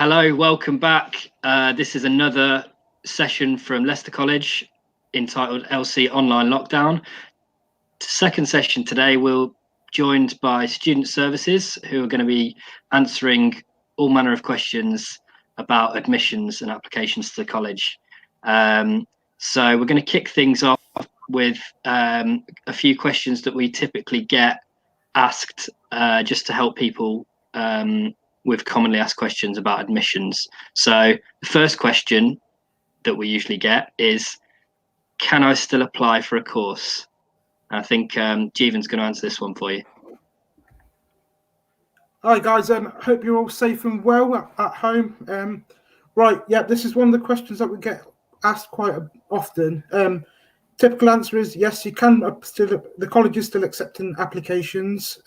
Hello, welcome back. This is another session from Leicester College entitled LC Online Lockdown. Second session today, we're joined by Student Services who are going to be answering all manner of questions about admissions and applications to the college. So we're going to kick things off with a few questions that we typically get asked just to help people with commonly asked questions about admissions. So the first question that we usually get is, can I still apply for a course? I think Jeevan's going to answer this one for you. Hi guys, hope you're all safe and well at home. Right, yeah, this is one of the questions that we get asked quite often. Typical answer is yes, you can still, the college is still accepting applications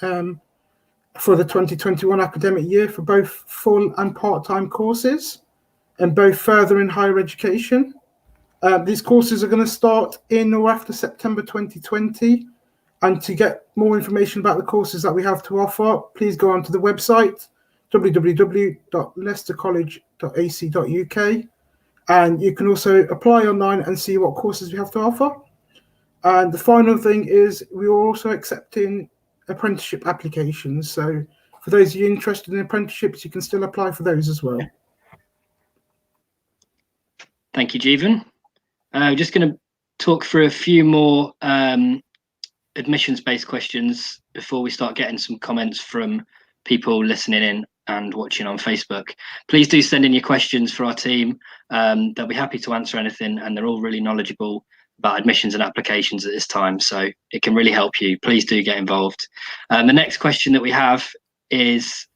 for the 2021 academic year for both full and part-time courses, and both further in higher education. These courses are going to start in or after September 2020. And to get more information about the courses that we have to offer, please go onto the website, www.leicestercollege.ac.uk. And you can also apply online and see what courses we have to offer. And the final thing is we are also accepting apprenticeship applications. So for those of you interested in apprenticeships, you can still apply for those as well. Thank you, Jeevan. Just going to talk through a few more admissions-based questions before we start getting some comments from people listening in and watching on Facebook. Please do send in your questions for our team. They'll be happy to answer anything, and they're all really knowledgeable about admissions and applications at this time, so it can really help you. Please do get involved. The next question that we have is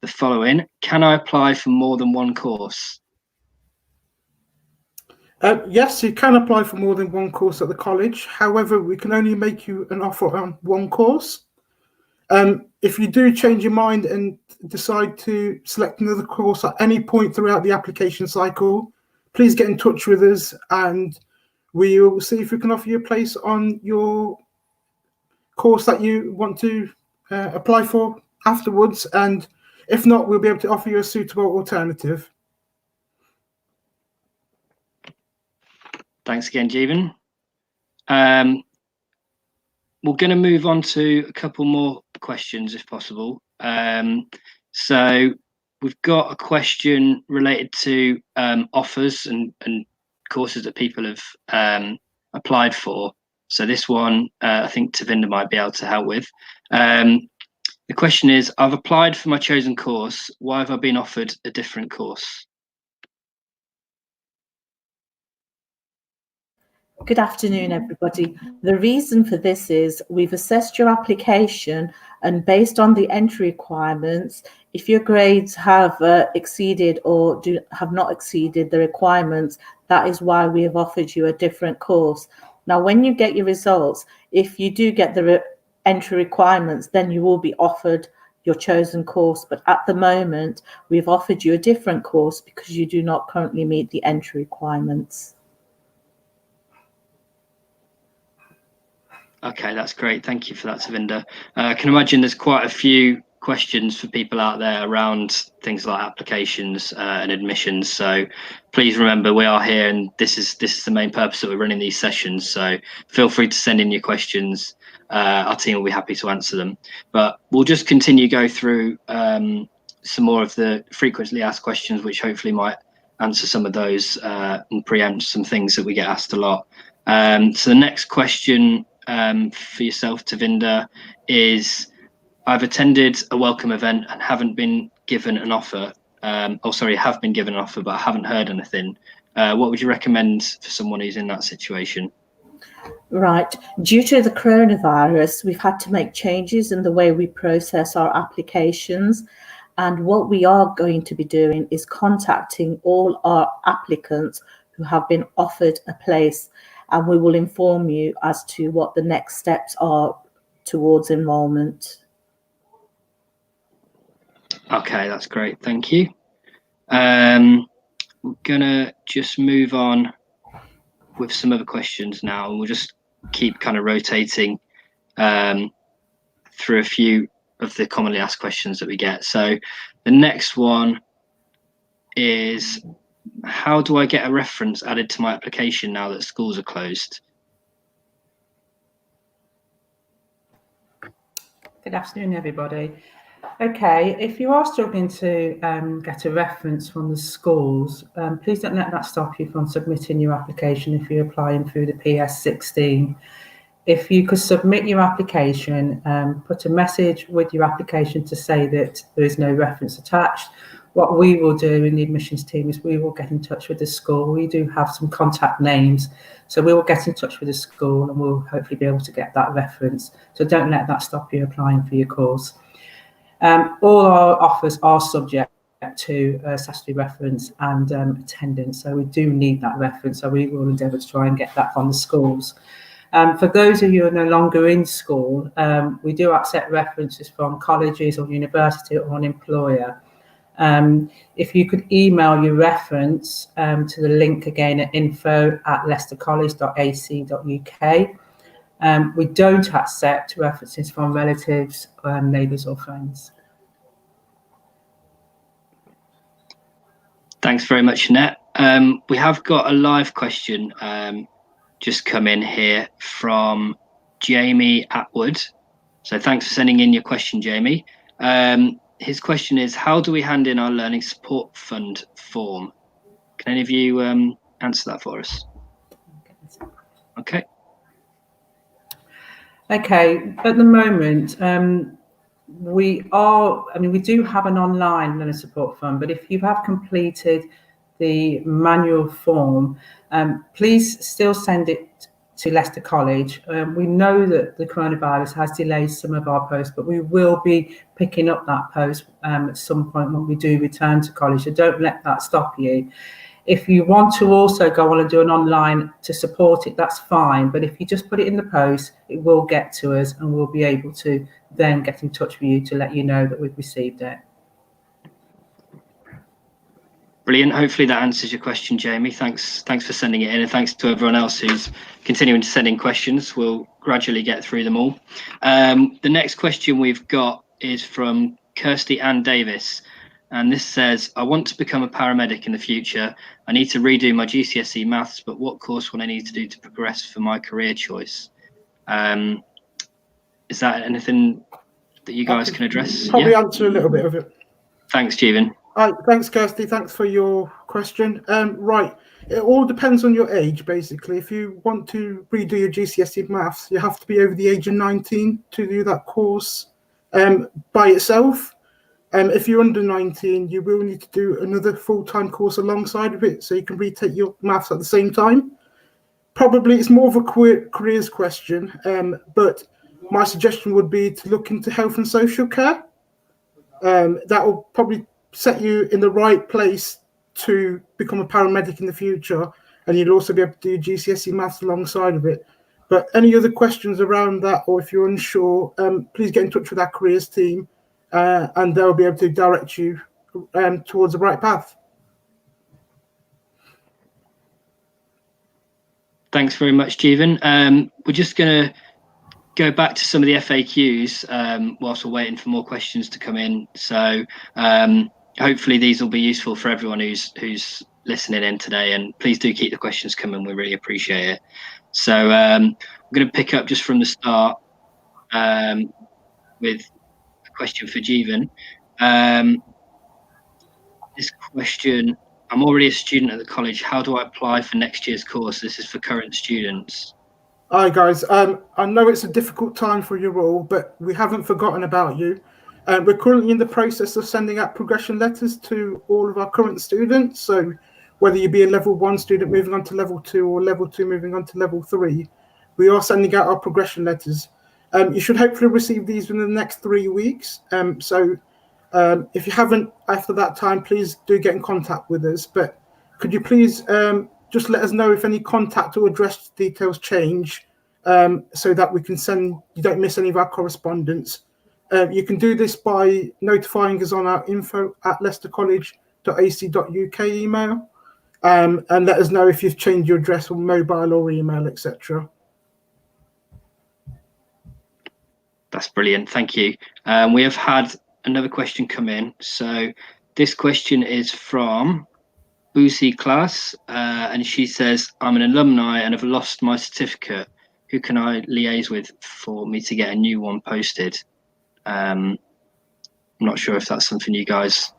the following: can I apply for more than one course? Yes, you can apply for more than one course at the college. However, we can only make you an offer on one course. If you do change your mind and decide to select another course at any point throughout the application cycle, please get in touch with us and we will see if we can offer you a place on your course that you want to apply for afterwards. And if not, we'll be able to offer you a suitable alternative. Thanks again, Jeevan. We're going to move on to a couple more questions if possible. So we've got a question related to offers and courses that people have applied for. So this one I think Tavinda might be able to help with. The question is, I've applied for my chosen course. Why have I been offered a different course? Good afternoon, everybody. The reason for this is we've assessed your application, and based on the entry requirements, if your grades have exceeded or have not exceeded the requirements, that is why we have offered you a different course. Now, when you get your results, if you do get the entry requirements, then you will be offered your chosen course. But at the moment, we've offered you a different course because you do not currently meet the entry requirements. Okay, that's great. Thank you for that, Tavinda. I can imagine there's quite a few questions for people out there around things like applications and admissions. So please remember, we are here, and this is the main purpose that we're running these sessions. So feel free to send in your questions. Our team will be happy to answer them. But we'll just continue go through some more of the frequently asked questions, which hopefully might answer some of those and preempt some things that we get asked a lot. So the next question for yourself, Tavinda, is I've attended a welcome event and haven't been given an offer. Have been given an offer, but I haven't heard anything. What would you recommend for someone who's in that situation? Right. Due to the coronavirus, we've had to make changes in the way we process our applications. And what we are going to be doing is contacting all our applicants who have been offered a place, and we will inform you as to what the next steps are towards enrolment. Okay, that's great. Thank you. We're gonna just move on with some other questions now, and we'll just keep kind of rotating through a few of the commonly asked questions that we get. So the next one is, how do I get a reference added to my application now that schools are closed? Good afternoon, everybody. Okay, if you are struggling to get a reference from the schools, please don't let that stop you from submitting your application if you're applying through the PS16. If you could submit your application, put a message with your application to say that there is no reference attached. What we will do in the admissions team is we will get in touch with the school. We do have some contact names, so we will get in touch with the school and we'll hopefully be able to get that reference. So don't let that stop you applying for your course. All our offers are subject to statutory reference and attendance, so we do need that reference, so we will endeavour to try and get that from the schools. For those of you who are no longer in school, we do accept references from colleges or university or an employer. If you could email your reference to the link again at info@leicestercollege.ac.uk. We don't accept references from relatives, neighbours or friends. Thanks very much, Annette. We have got a live question just come in here from Jamie Atwood. So thanks for sending in your question, Jamie. His question is, how do we hand in our Learning Support Fund form? Can any of you answer that for us? Okay. Okay, at the moment, we do have an online Learning Support Fund, but if you have completed the manual form, please still send it to Leicester College. We know that the coronavirus has delayed some of our posts, but we will be picking up that post at some point when we do return to college, so don't let that stop you. If you want to also go on and do an online to support it, that's fine, but if you just put it in the post, it will get to us and we'll be able to then get in touch with you to let you know that we've received it. Brilliant. Hopefully that answers your question, Jamie. Thanks for sending it in, and thanks to everyone else who's continuing to send in questions. We'll gradually get through them all. The next question we've got is from Kirsty Ann Davis, and this says, I want to become a paramedic in the future. I need to redo my GCSE maths, but what course will I need to do to progress for my career choice? Is that anything that you guys can address? Probably answer a little bit of it. Thanks, Jeevan. Thanks, Kirsty. Thanks for your question. Right, it all depends on your age, basically. If you want to redo your GCSE maths, you have to be over the age of 19 to do that course by itself. If you're under 19, you will need to do another full-time course alongside of it, so you can retake your maths at the same time. Probably it's more of a careers question, but my suggestion would be to look into health and social care. That will probably set you in the right place to become a paramedic in the future, and you'll also be able to do GCSE maths alongside of it. But any other questions around that, or if you're unsure, please get in touch with our careers team, and they'll be able to direct you towards the right path. Thanks very much, Jeevan. We're just going to go back to some of the FAQs whilst we're waiting for more questions to come in. So hopefully these will be useful for everyone who's listening in today, and please do keep the questions coming. We really appreciate it. So I'm going to pick up just from the start with a question for Jeevan. This question, I'm already a student at the college. How do I apply for next year's course? This is for current students. Hi guys, I know it's a difficult time for you all, but we haven't forgotten about you. We're currently in the process of sending out progression letters to all of our current students. So whether you be a level 1 student moving on to level 2 or level 2 moving on to level 3, we are sending out our progression letters. You should hopefully receive these within the next 3 weeks. So if you haven't after that time, please do get in contact with us. But could you please just let us know if any contact or address details change, so that we can you don't miss any of our correspondence. You can do this by notifying us on our info@leicestercollege.ac.uk email, and let us know if you've changed your address or mobile or email, etc. That's brilliant. Thank you. We have had another question come in. So This question is from Boosie Class, and she says, I'm an alumni and have lost my certificate. Who can I liaise with for me to get a new one posted? I'm not sure if that's something you guys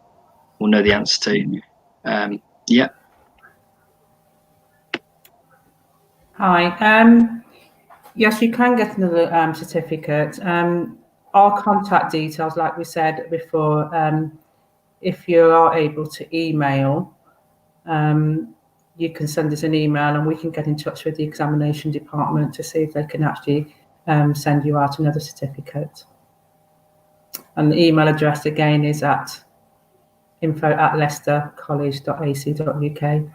will know the answer to. Yeah. Hi. Yes, you can get another certificate. Our contact details, like we said before, if you are able to email, you can send us an email and we can get in touch with the examination department to see if they can actually send you out another certificate. And the email address again is at info@leicestercollege.ac.uk.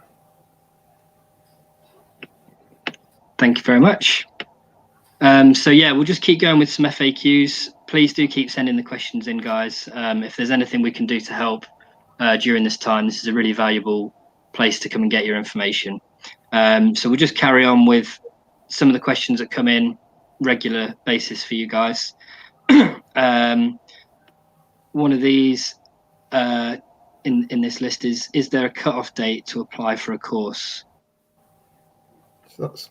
Thank you very much. So yeah, we'll just keep going with some FAQs. Please do keep sending the questions in, guys. If there's anything we can do to help during this time, this is a really valuable place to come and get your information. So we'll just carry on with some of the questions that come in regular basis for you guys. One of these in this list is there a cutoff date to apply for a course? So that's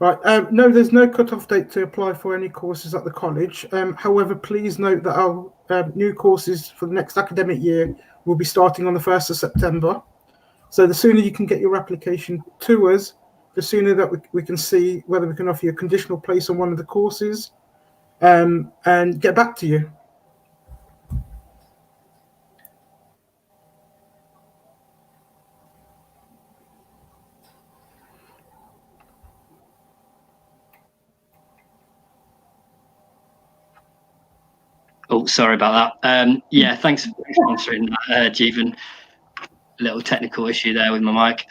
right. No, there's no cut-off date to apply for any courses at the college. However, please note that our new courses for the next academic year will be starting on the 1st of September. So the sooner you can get your application to us, the sooner that we can see whether we can offer you a conditional place on one of the courses and get back to you. Oh, sorry about that. Yeah, thanks for answering that, Jeevan. A little technical issue there with my mic.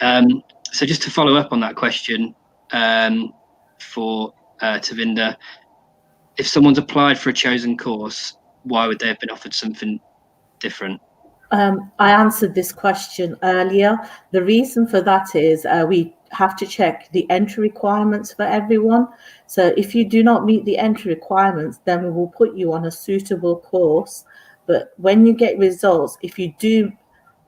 So just to follow up on that question for Tavinder, if someone's applied for a chosen course, why would they have been offered something different? I answered this question earlier. The reason for that is we have to check the entry requirements for everyone. So if you do not meet the entry requirements, then we will put you on a suitable course. But when you get results, if you do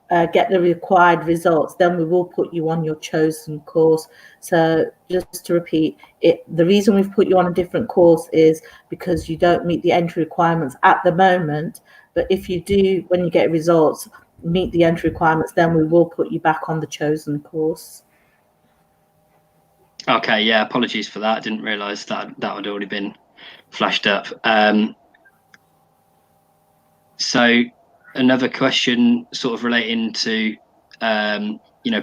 get the required results, then we will put you on your chosen course. So just to repeat it, the reason we've put you on a different course is because you don't meet the entry requirements at the moment. But if you do, when you get results, meet the entry requirements, then we will put you back on the chosen course. Okay, yeah, apologies for that. I didn't realise that had already been flashed up. So another question sort of relating to,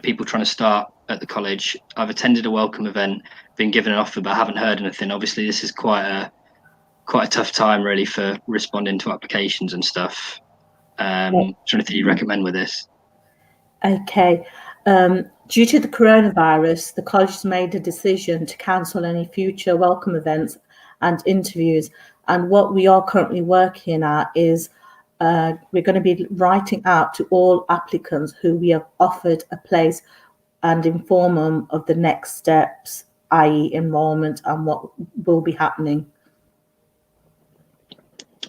people trying to start at the college. I've attended a welcome event, been given an offer, but I haven't heard anything. Obviously, this is quite a tough time really for responding to applications and stuff. Is there anything you recommend with this? Okay. Due to the coronavirus, the college has made a decision to cancel any future welcome events and interviews. And what we are currently working at is we're going to be writing out to all applicants who we have offered a place and inform them of the next steps, i.e. enrollment and what will be happening.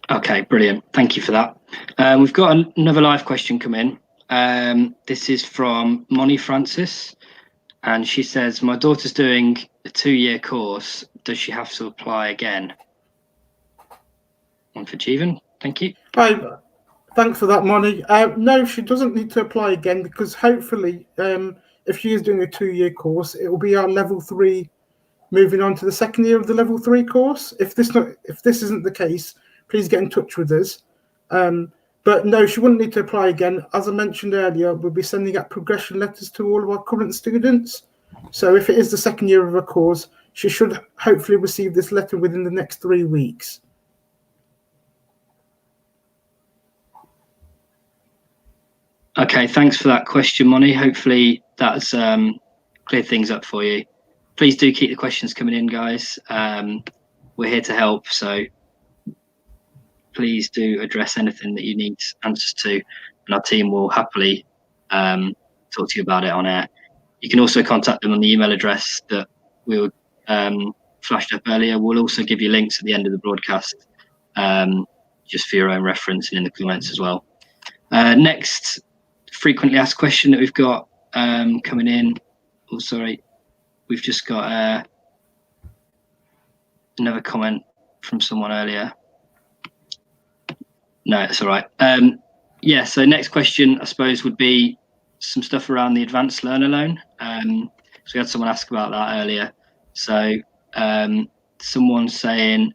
Okay, brilliant. Thank you for that. We've got another live question come in. This is from Moni Francis, and she says, my daughter's doing a 2-year course. Does she have to apply again? One for Jeevan. Thank you. Hi, thanks for that, Moni. No, she doesn't need to apply again because hopefully, if she is doing a 2-year course, it will be our level 3 moving on to the second year of the level 3 course. If this isn't the case, please get in touch with us. But no, she wouldn't need to apply again. As I mentioned earlier, we'll be sending out progression letters to all of our current students. So if it is the second year of a course, she should hopefully receive this letter within the next 3 weeks. Okay, thanks for that question, Moni. Hopefully that's cleared things up for you. Please do keep the questions coming in, guys. We're here to help, so please do address anything that you need answers to, and our team will happily talk to you about it on air. You can also contact them on the email address that we were flashed up earlier. We'll also give you links at the end of the broadcast, just for your own reference and in the comments as well. Next frequently asked question that we've got coming in. Oh, sorry, we've just got another comment from someone earlier. No, it's all right. Yeah, so next question, I suppose, would be some stuff around the advanced learner loan. So we had someone ask about that earlier. So someone's saying,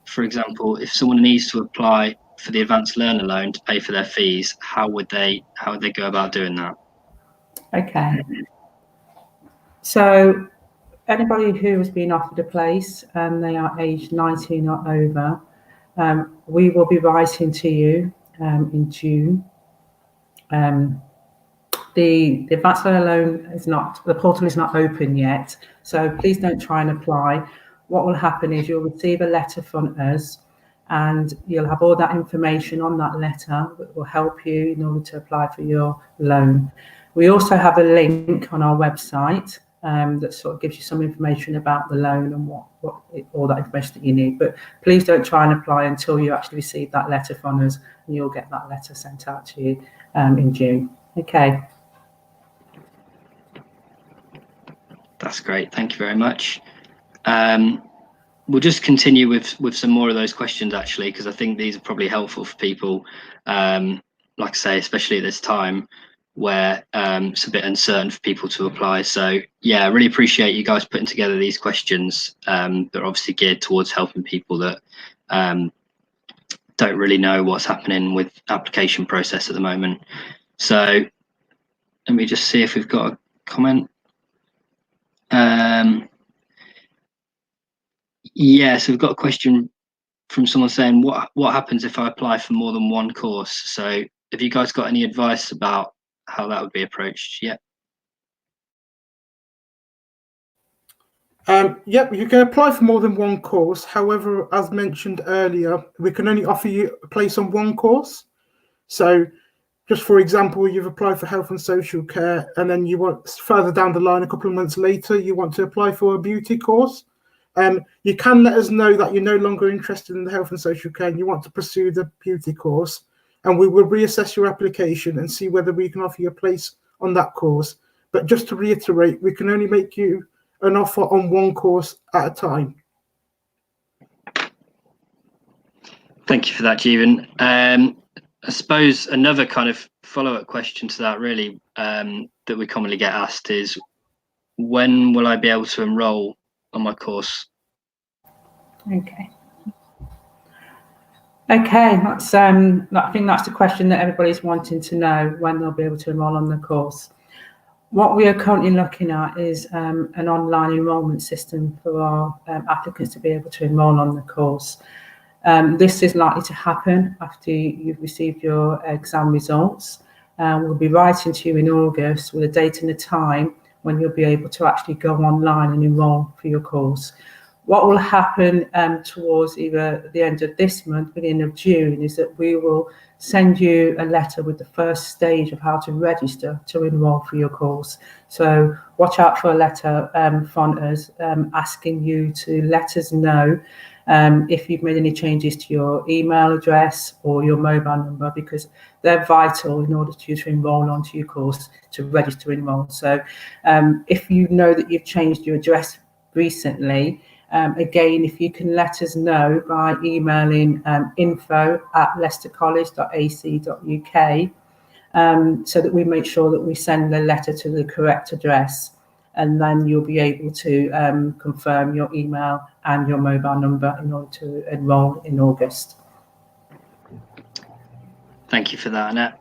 for example, if someone needs to apply for the advanced learner loan to pay for their fees, how would they go about doing that? Okay. So anybody who has been offered a place and they are aged 19 or over, we will be writing to you in June. The advanced learner loan is not, the portal is not open yet, so please don't try and apply. What will happen is you'll receive a letter from us and you'll have all that information on that letter that will help you in order to apply for your loan. We also have a link on our website that sort of gives you some information about the loan and what all that information that you need. But please don't try and apply until you actually receive that letter from us, and you'll get that letter sent out to you in June. Okay. That's great. Thank you very much. We'll just continue with some more of those questions, actually, because I think these are probably helpful for people, like I say, especially at this time where it's a bit uncertain for people to apply. So yeah, I really appreciate you guys putting together these questions that are obviously geared towards helping people that don't really know what's happening with application process at the moment. So let me just see if we've got a comment. Yeah, so we've got a question from someone saying, what happens if I apply for more than one course? So have you guys got any advice about how that would be approached yet? Yep, you can apply for more than one course. However, as mentioned earlier, we can only offer you a place on one course. So just for example, you've applied for health and social care, and then you want further down the line, a couple of months later, you want to apply for a beauty course. You can let us know that you're no longer interested in the health and social care and you want to pursue the beauty course, and we will reassess your application and see whether we can offer you a place on that course. But just to reiterate, we can only make you an offer on one course at a time. Thank you for that, Jeevan. I suppose another kind of follow-up question to that really that we commonly get asked is, when will I be able to enroll on my course? Okay. That's I think that's the question that everybody's wanting to know, when they'll be able to enroll on the course. What we are currently looking at is an online enrolment system for our applicants to be able to enroll on the course. This is likely to happen after you've received your exam results. We'll be writing to you in August with a date and a time when you'll be able to actually go online and enrol for your course. What will happen towards either the end of this month, beginning of June, is that we will send you a letter with the first stage of how to register to enrol for your course. So watch out for a letter from us asking you to let us know if you've made any changes to your email address or your mobile number, because they're vital in order for you to enrol onto your course, to register to enrol. So if you know that you've changed your address recently, again, if you can let us know by emailing info@leicestercollege.ac.uk, so that we make sure that we send the letter to the correct address, and then you'll be able to confirm your email and your mobile number in order to enrol in August. Thank you for that, Annette.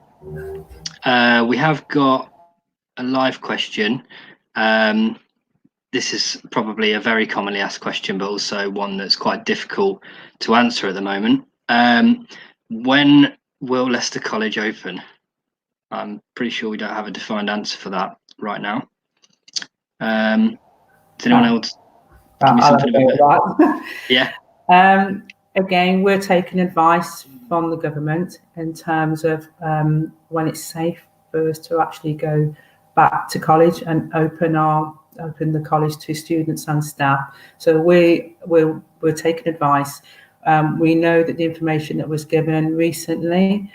We have got a live question. This is probably a very commonly asked question, but also one that's quite difficult to answer at the moment. When will Leicester College open? I'm pretty sure we don't have a defined answer for that right now. Does anyone else give me something about that? Yeah. Again, we're taking advice from the government in terms of when it's safe for us to actually go back to college and open the college to students and staff. So we're taking advice. We know that the information that was given recently,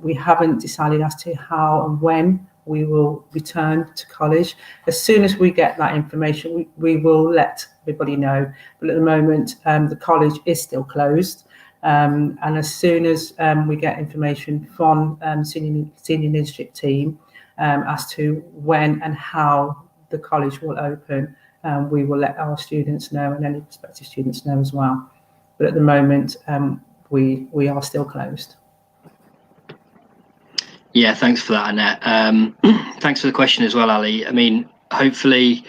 we haven't decided as to how and when we will return to college. As soon as we get that information, we will let everybody know. But at the moment, the college is still closed. And as soon as we get information from senior leadership team as to when and how the college will open, we will let our students know and any prospective students know as well. But at the moment, we are still closed. Yeah, thanks for that, Annette. Thanks for the question as well, Ali. I mean, hopefully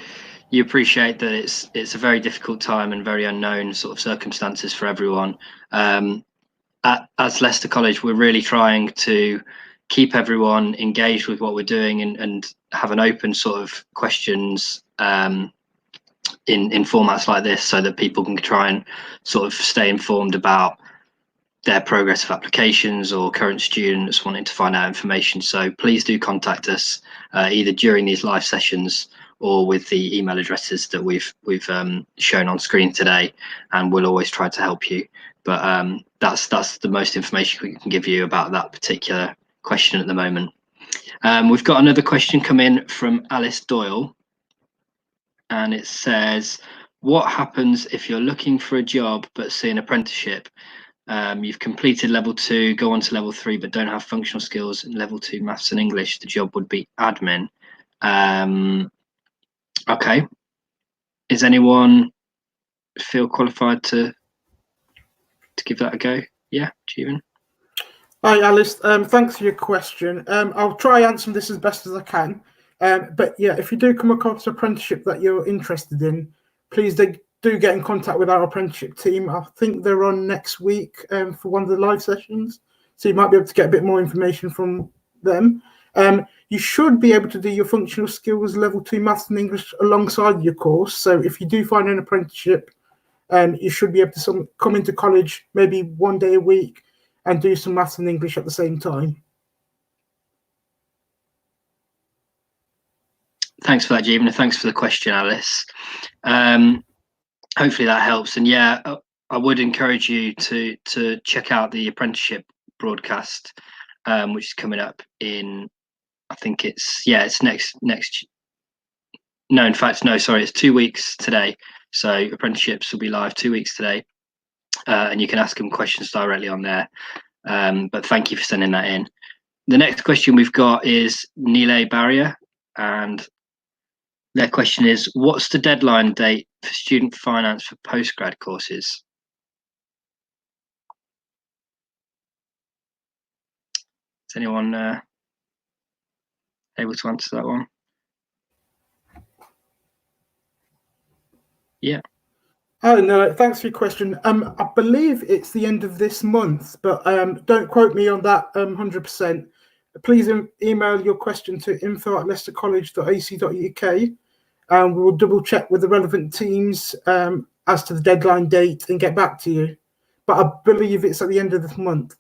you appreciate that it's a very difficult time and very unknown sort of circumstances for everyone. As Leicester College, we're really trying to keep everyone engaged with what we're doing and have an open sort of questions in formats like this, so that people can try and sort of stay informed about their progress of applications or current students wanting to find out information. So please do contact us either during these live sessions or with the email addresses that we've shown on screen today, and we'll always try to help you. But that's the most information we can give you about that particular question at the moment. We've got another question come in from Alice Doyle, and it says, what happens if you're looking for a job but see an apprenticeship? You've completed level 2, go on to level 3, but don't have functional skills in level 2 maths and English. The job would be admin. Okay. Is anyone feel qualified to give that a go? Yeah, Jeevan. Hi, Alice. Thanks for your question. I'll try answering this as best as I can. But yeah, if you do come across an apprenticeship that you're interested in, please do get in contact with our apprenticeship team. I think they're on next week for one of the live sessions, so you might be able to get a bit more information from them. You should be able to do your functional skills level 2 maths and English alongside your course. So if you do find an apprenticeship, you should be able to come into college maybe one day a week and do some maths and English at the same time. Thanks for that, Jeevan, and thanks for the question, Alice. Hopefully that helps. And yeah, I would encourage you to check out the apprenticeship broadcast, which is coming up in, I think it's it's 2 weeks today. So apprenticeships will be live 2 weeks today, and you can ask them questions directly on there. But thank you for sending that in. The next question we've got is Nile Barrier, and their question is, what's the deadline date for student finance for postgrad courses? Is anyone able to answer that one? Yeah. Oh, no, thanks for your question. I believe it's the end of this month, but don't quote me on that 100%. Please email your question to info@leicestercollege.ac.uk, and we will double check with the relevant teams as to the deadline date and get back to you. But I believe it's at the end of this month.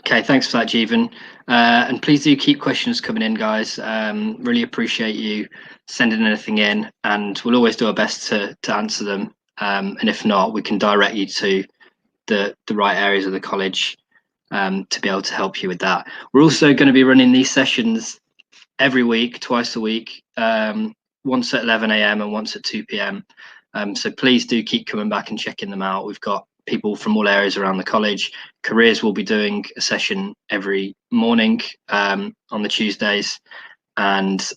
Okay, thanks for that, Jeevan. And please do keep questions coming in, guys. Really appreciate you sending anything in, and we'll always do our best to answer them. And if not, we can direct you to the right areas of the college to be able to help you with that. We're also going to be running these sessions every week, twice a week, once at 11 a.m. and once at 2 p.m. So please do keep coming back and checking them out. We've got people from all areas around the college. Careers will be doing a session every morning on the Tuesdays. And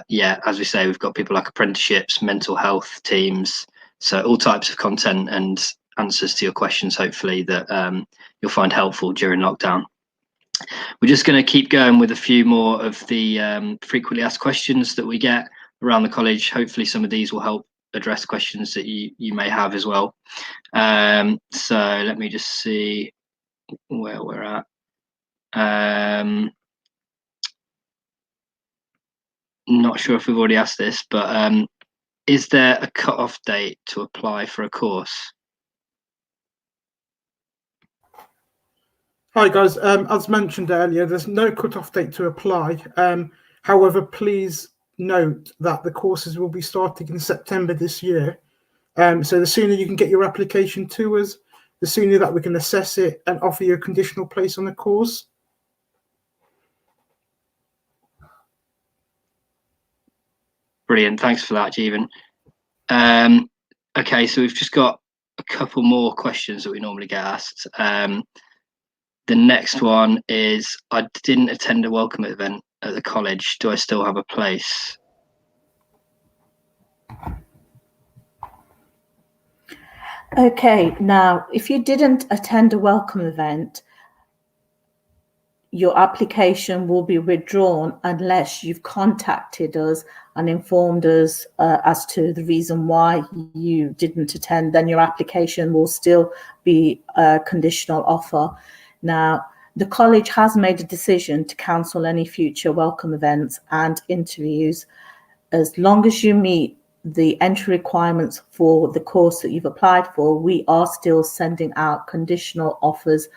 yeah, as we say, we've got people like apprenticeships, mental health teams, so all types of content and answers to your questions, hopefully, that you'll find helpful during lockdown. We're just going to keep going with a few more of the frequently asked questions that we get around the college. Hopefully some of these will help address questions that you may have as well. So let me just see where we're at. Not sure if we've already asked this, but is there a cut-off date to apply for a course? Hi guys, as mentioned earlier, there's no cut-off date to apply. However, please note that the courses will be starting in September this year. So the sooner you can get your application to us, the sooner that we can assess it and offer you a conditional place on the course. Brilliant. Thanks for that, Jeevan. Okay, so we've just got a couple more questions that we normally get asked. The next one is, I didn't attend a welcome event at the college. Do I still have a place? Okay, now, if you didn't attend a welcome event, your application will be withdrawn unless you've contacted us and informed us as to the reason why you didn't attend. Then your application will still be a conditional offer. Now, the college has made a decision to cancel any future welcome events and interviews. As long as you meet the entry requirements for the course that you've applied for, we are still sending out conditional offers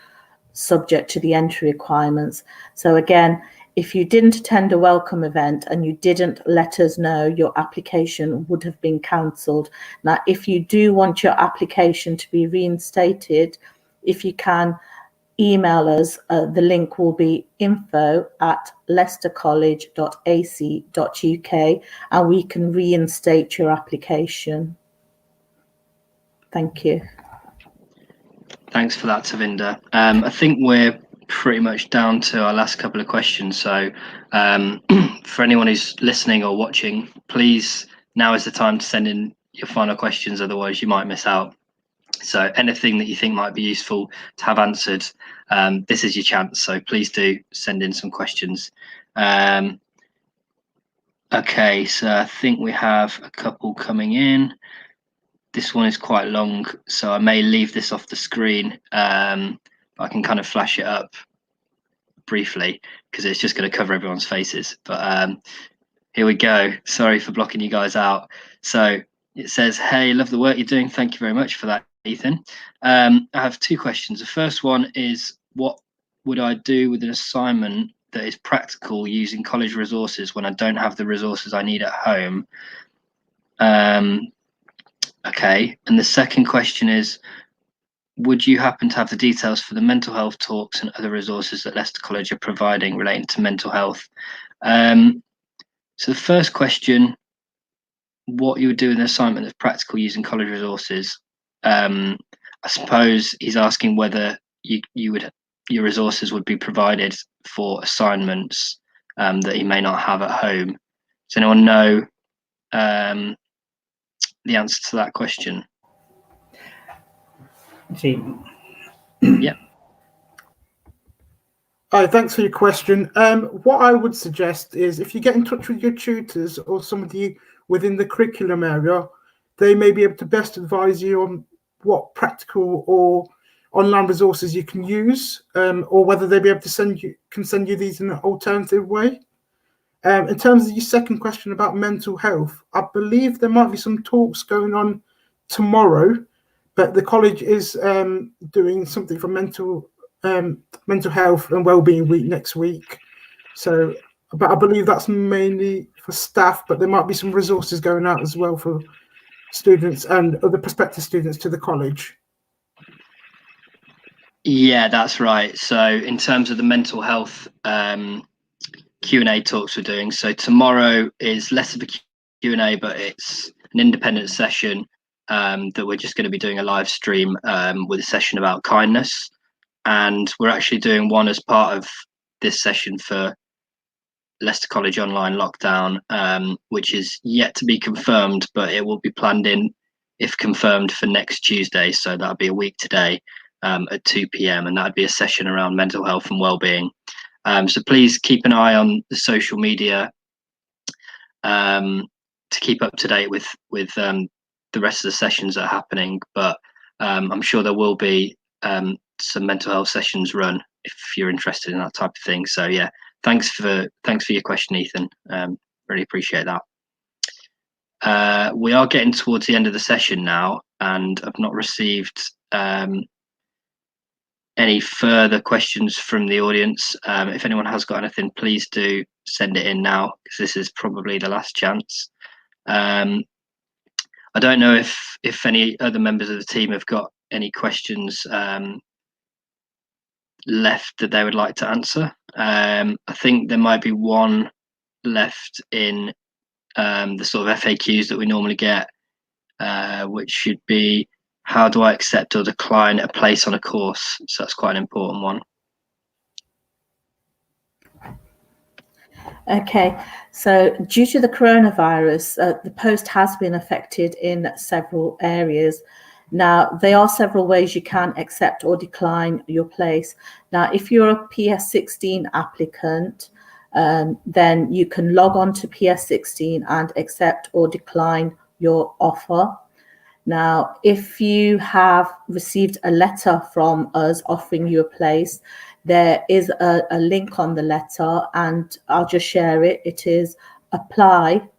subject to the entry requirements. So again, if you didn't attend a welcome event and you didn't let us know, your application would have been cancelled. Now, if you do want your application to be reinstated, if you can email us, the link will be info@leicestercollege.ac.uk and we can reinstate your application. Thank you. Thanks for that, Tavinder. I think we're pretty much down to our last couple of questions. So for anyone who's listening or watching, please, now is the time to send in your final questions, otherwise you might miss out. So anything that you think might be useful to have answered, this is your chance. So please do send in some questions. Okay, so I think we have a couple coming in. This one is quite long, so I may leave this off the screen, but I can kind of flash it up briefly because it's just going to cover everyone's faces. But here we go. Sorry for blocking you guys out. So it says, hey, love the work you're doing. Thank you very much for that, Ethan. I have two questions. The first one is, what would I do with an assignment that is practical using college resources when I don't have the resources I need at home? Okay, and the second question is, would you happen to have the details for the mental health talks and other resources that Leicester College are providing relating to mental health? So the first question, what you would do in an assignment that's practical using college resources, I suppose he's asking whether your resources would be provided for assignments that he may not have at home. Does anyone know the answer to that question? Yeah. Hi, thanks for your question. What I would suggest is, if you get in touch with your tutors or somebody within the curriculum area, they may be able to best advise you on what practical or online resources you can use, or whether they'll be able to send you these in an alternative way. In terms of your second question about mental health, I believe there might be some talks going on tomorrow, but the college is doing something for mental health and wellbeing week next week. So, but I believe that's mainly for staff, but there might be some resources going out as well for students and other prospective students to the college. Yeah, that's right. So in terms of the mental health Q&A talks we're doing, so tomorrow is less of a Q&A, but it's an independent session that we're just going to be doing a live stream with a session about kindness, and we're actually doing one as part of this session for Leicester College online lockdown, which is yet to be confirmed, but it will be planned in, if confirmed, for next Tuesday. So that'll be a week today at 2 p.m. and that'd be a session around mental health and well-being. So please keep an eye on the social media to keep up to date with the rest of the sessions that are happening. But I'm sure there will be some mental health sessions run if you're interested in that type of thing. So yeah, thanks for your question, Ethan. Really appreciate that. We are getting towards the end of the session now, and I've not received any further questions from the audience. If anyone has got anything, please do send it in now, because this is probably the last chance. I don't know if any other members of the team have got any questions left that they would like to answer. I think there might be one left in the sort of FAQs that we normally get, which should be, how do I accept or decline a place on a course? So that's quite an important one. Okay, so due to the coronavirus, the post has been affected in several areas. Now, there are several ways you can accept or decline your place. Now, if you're a PS16 applicant, then you can log on to PS16 and accept or decline your offer. Now, if you have received a letter from us offering you a place, there is a link on the letter, and I'll just share it. It is apply.lec.ac.uk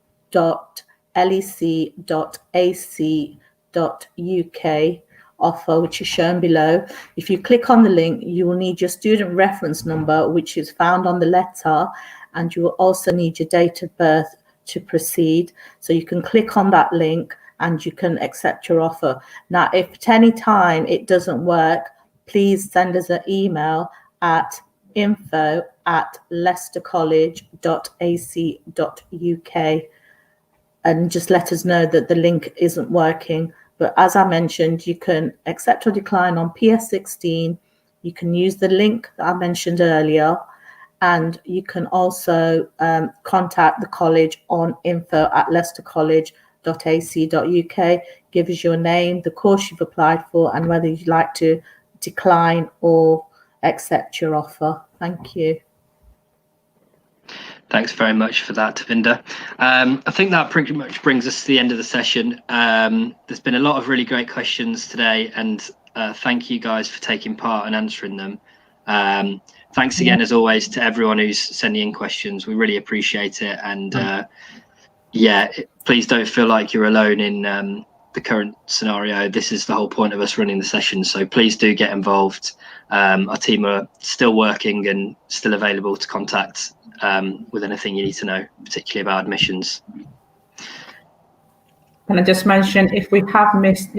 offer, which is shown below. If you click on the link, you will need your student reference number, which is found on the letter, and you will also need your date of birth to proceed. So you can click on that link and you can accept your offer. Now, if at any time it doesn't work, please send us an email at info@leicestercollege.ac.uk and just let us know that the link isn't working. But as I mentioned, you can accept or decline on PS16. You can use the link that I mentioned earlier, and you can also contact the college on info@leicestercollege.ac.uk. Give us your name, the course you've applied for, and whether you'd like to decline or accept your offer. Thank you. Thanks very much for that, Davinder. I think that pretty much brings us to the end of the session. There's been a lot of really great questions today, and thank you guys for taking part and answering them. Thanks again, as always, to everyone who's sending in questions. We really appreciate it. And please don't feel like you're alone in the current scenario. This is the whole point of us running the session. So please do get involved. Our team are still working and still available to contact with anything you need to know, particularly about admissions. Can I just mention, if you have missed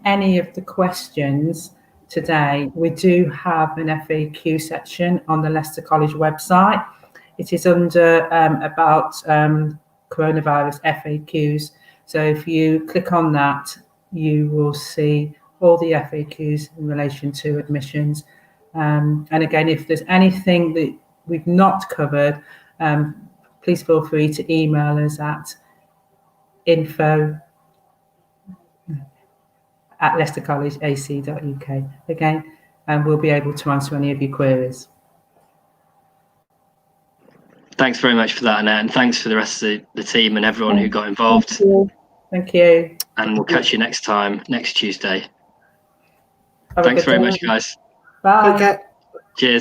any of the questions today, we do have an FAQ section on the Leicester College website. It is under about coronavirus FAQs. So if you click on that, you will see all the FAQs in relation to admissions. And again, if there's anything that we've not covered, please feel free to email us at info@leicestercollege.ac.uk again, and we'll be able to answer any of your queries. Thanks very much for that, Annette, and thanks for the rest of the team and everyone who got involved. Thank you. And we'll catch you next Tuesday. Thanks very much, guys. Bye. Okay. Cheers.